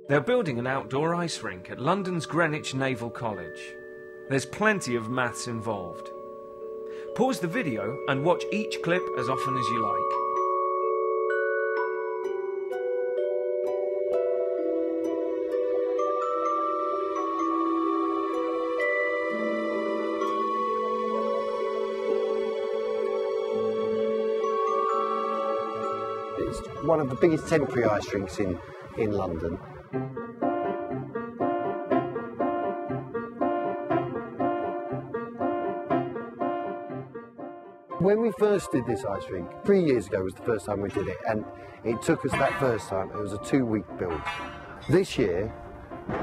They're building an outdoor ice rink at London's Greenwich Naval College. There's plenty of maths involved. Pause the video and watch each clip as often as you like. It's one of the biggest temporary ice rinks in London. When we first did this ice rink, 3 years ago was the first time we did it, and it took us that first time, it was a 2-week build. This year,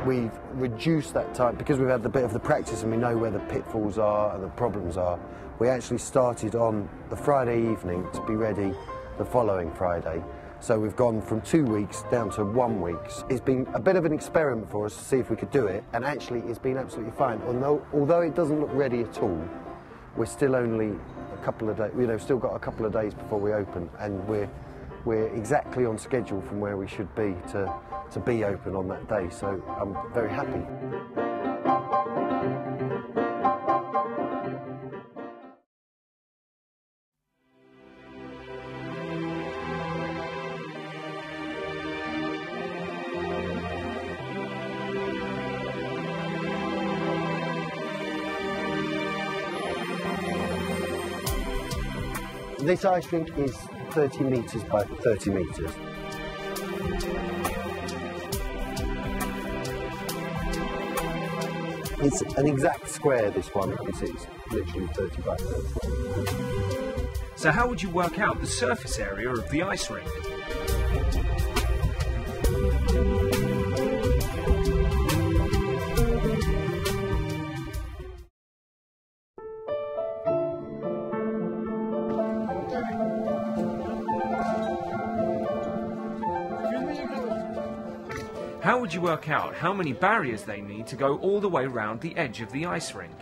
we've reduced that time, because we've had a bit of the practice and we know where the pitfalls are and the problems are. We actually started on the Friday evening to be ready the following Friday. So we've gone from 2 weeks down to 1 week. It's been a bit of an experiment for us to see if we could do it, and actually it's been absolutely fine. Although it doesn't look ready at all, we're still only a couple of days, still got a couple of days before we open, and we're exactly on schedule from where we should be to be open on that day. So I'm very happy. This ice rink is 30 metres by 30 metres. It's an exact square, this one. It's literally 30 by 30. So how would you work out the surface area of the ice rink? How would you work out how many barriers they need to go all the way round the edge of the ice rink?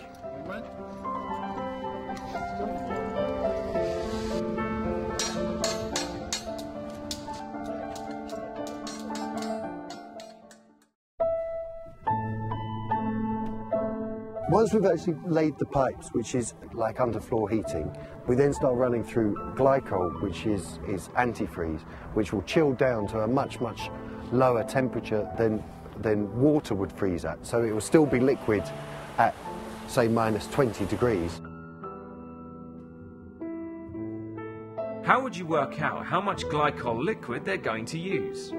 Once we've actually laid the pipes, which is like underfloor heating, we then start running through glycol, which is antifreeze, which will chill down to a much lower temperature than water would freeze at. So it will still be liquid at, say, minus 20 degrees. How would you work out how much glycol liquid they're going to use?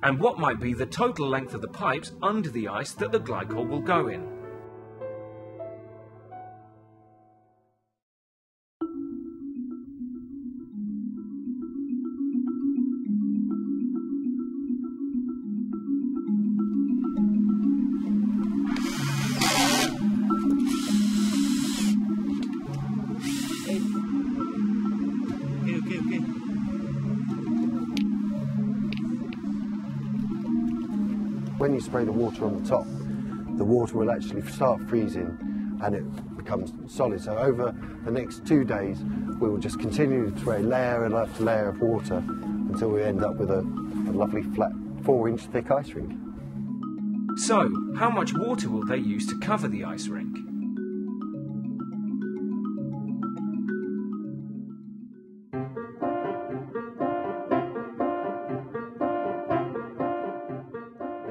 And what might be the total length of the pipes under the ice that the glycol will go in? Okay. When you spray the water on the top, the water will actually start freezing and it becomes solid. So over the next 2 days, we will just continue to spray layer after layer of water until we end up with a lovely flat 4-inch thick ice rink. So, how much water will they use to cover the ice rink?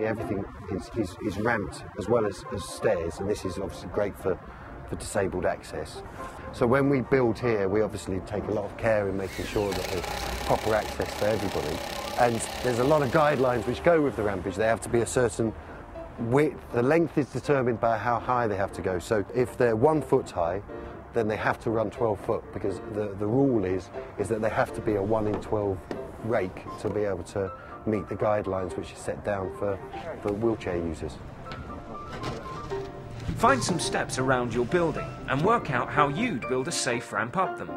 Everything is ramped as well as stairs, and this is obviously great for disabled access. So when we build here, we obviously take a lot of care in making sure that there's proper access for everybody. And there's a lot of guidelines which go with the rampage. They have to be a certain width. The length is determined by how high they have to go. So if they're 1 foot high, then they have to run 12 foot, because the rule is that they have to be a 1 in 12 rake to be able to meet the guidelines which are set down for wheelchair users. Find some steps around your building and work out how you'd build a safe ramp up them.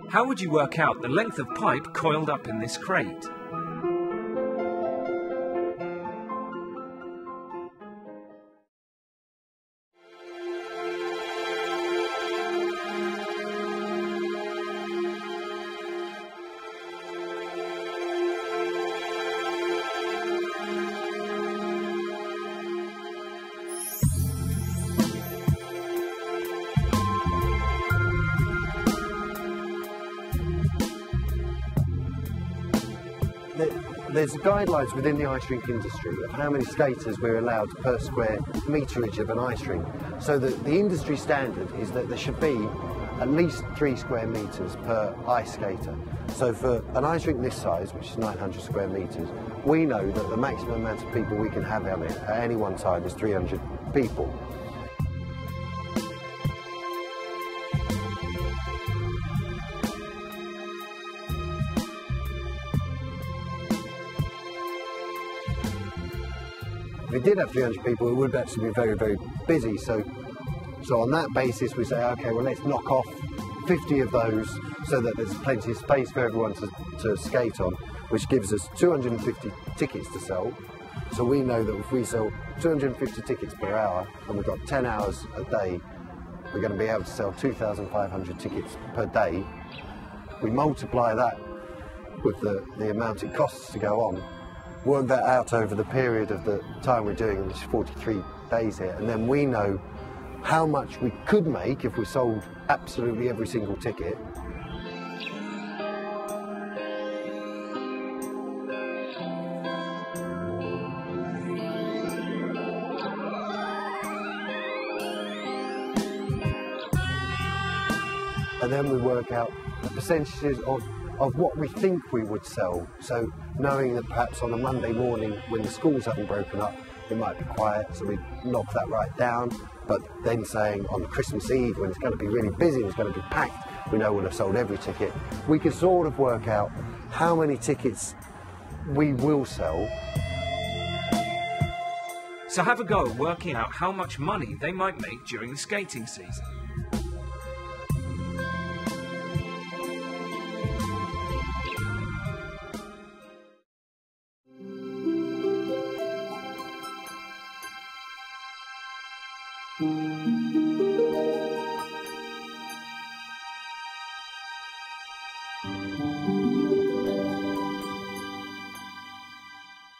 How would you work out the length of pipe coiled up in this crate? There's guidelines within the ice rink industry of how many skaters we're allowed per square meterage of an ice rink. So the industry standard is that there should be at least 3 square meters per ice skater. So for an ice rink this size, which is 900 square meters, we know that the maximum amount of people we can have on it at any one time is 300 people. If we did have 300 people, it would actually be very, very busy. So on that basis, we say, okay, well, let's knock off 50 of those so that there's plenty of space for everyone to skate on, which gives us 250 tickets to sell. So we know that if we sell 250 tickets per hour, and we've got 10 hours a day, we're going to be able to sell 2,500 tickets per day. We multiply that with the amount it costs to go on, work that out over the period of the time we're doing, which is 43 days here, and then we know how much we could make if we sold absolutely every single ticket. And then we work out the percentages of what we think we would sell. So knowing that perhaps on a Monday morning when the schools haven't broken up, it might be quiet, so we knock that right down. But then saying on Christmas Eve, when it's going to be really busy, it's going to be packed, we know we'll have sold every ticket. We can sort of work out how many tickets we will sell. So have a go at working out how much money they might make during the skating season.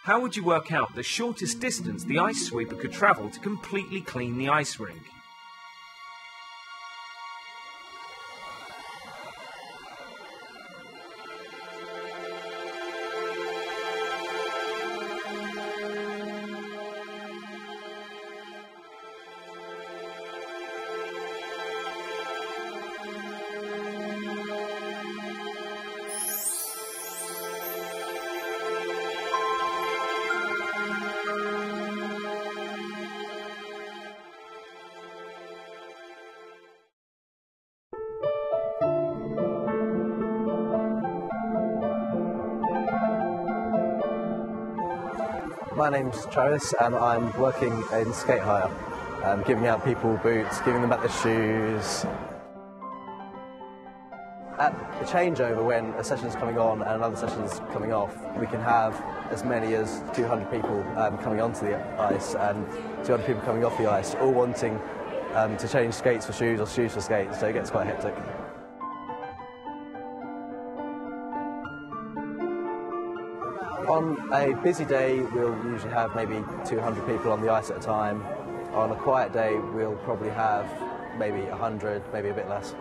How would you work out the shortest distance the ice sweeper could travel to completely clean the ice rink? My name's Travis and I'm working in skate hire, giving out people boots, giving them back their shoes. At the changeover, when a session's coming on and another session's coming off, we can have as many as 200 people coming onto the ice and 200 people coming off the ice, all wanting to change skates for shoes or shoes for skates, so it gets quite hectic. On a busy day, we'll usually have maybe 200 people on the ice at a time. On a quiet day, we'll probably have maybe 100, maybe a bit less.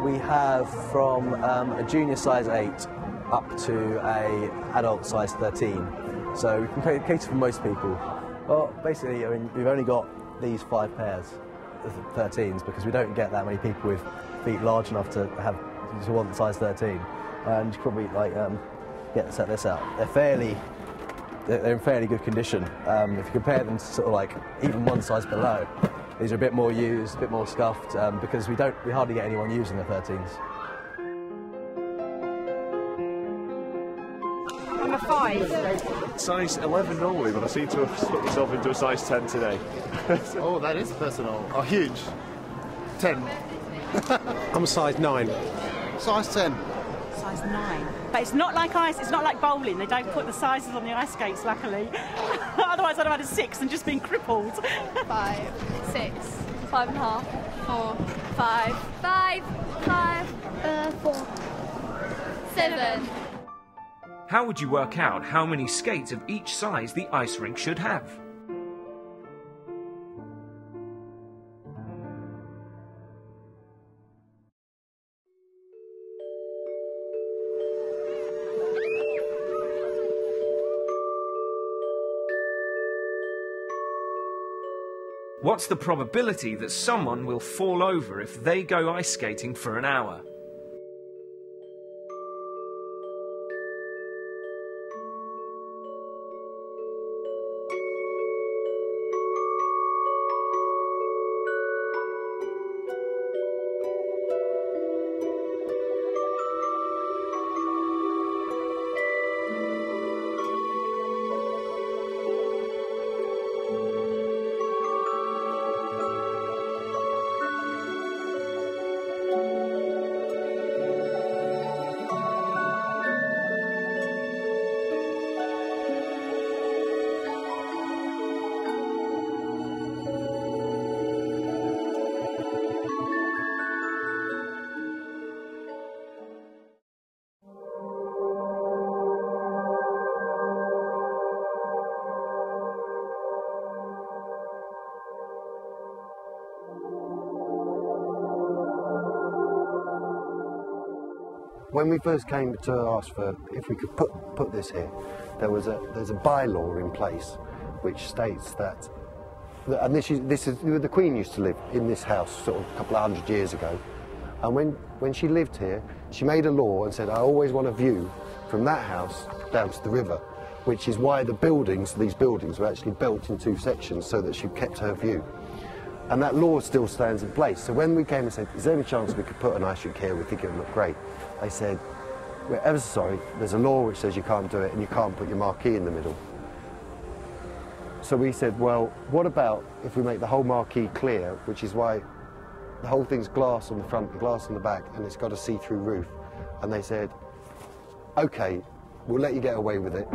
We have from a junior size 8 up to a adult size 13. So we can cater for most people. Well, basically, I mean, we've only got these 5 pairs of 13s because we don't get that many people with feet large enough to want size 13. And you can probably set this out. They're fairly they're in fairly good condition. If you compare them to sort of like even one size below, these are a bit more used, a bit more scuffed, because we hardly get anyone using the 13s. I'm a 5. Size 11 normally, but I seem to have split myself into a size 10 today. Oh, that is personal. Oh, huge. 10. I'm a size 9. Size 10. Size 9. But it's not like ice. It's not like bowling. They don't put the sizes on the ice skates, luckily. Otherwise, I'd have had a 6 and just been crippled. 5, 6, 5.5, 4, 5, 5, 4, 7. How would you work out how many skates of each size the ice rink should have? What's the probability that someone will fall over if they go ice skating for an hour? When we first came to ask for if we could put this here, there's a bylaw in place which states that, and this is the Queen used to live in this house sort of a couple of 100 years ago, and when she lived here, she made a law and said, I always want a view from that house down to the river, which is why these buildings were actually built in 2 sections so that she kept her view. And that law still stands in place. So when we came and said, is there any chance we could put an ice rink here? We think it would look great. They said, we're ever so sorry, there's a law which says you can't do it and you can't put your marquee in the middle. So we said, well, what about if we make the whole marquee clear, which is why the whole thing's glass on the front and glass on the back, and it's got a see-through roof. And they said, okay, we'll let you get away with it.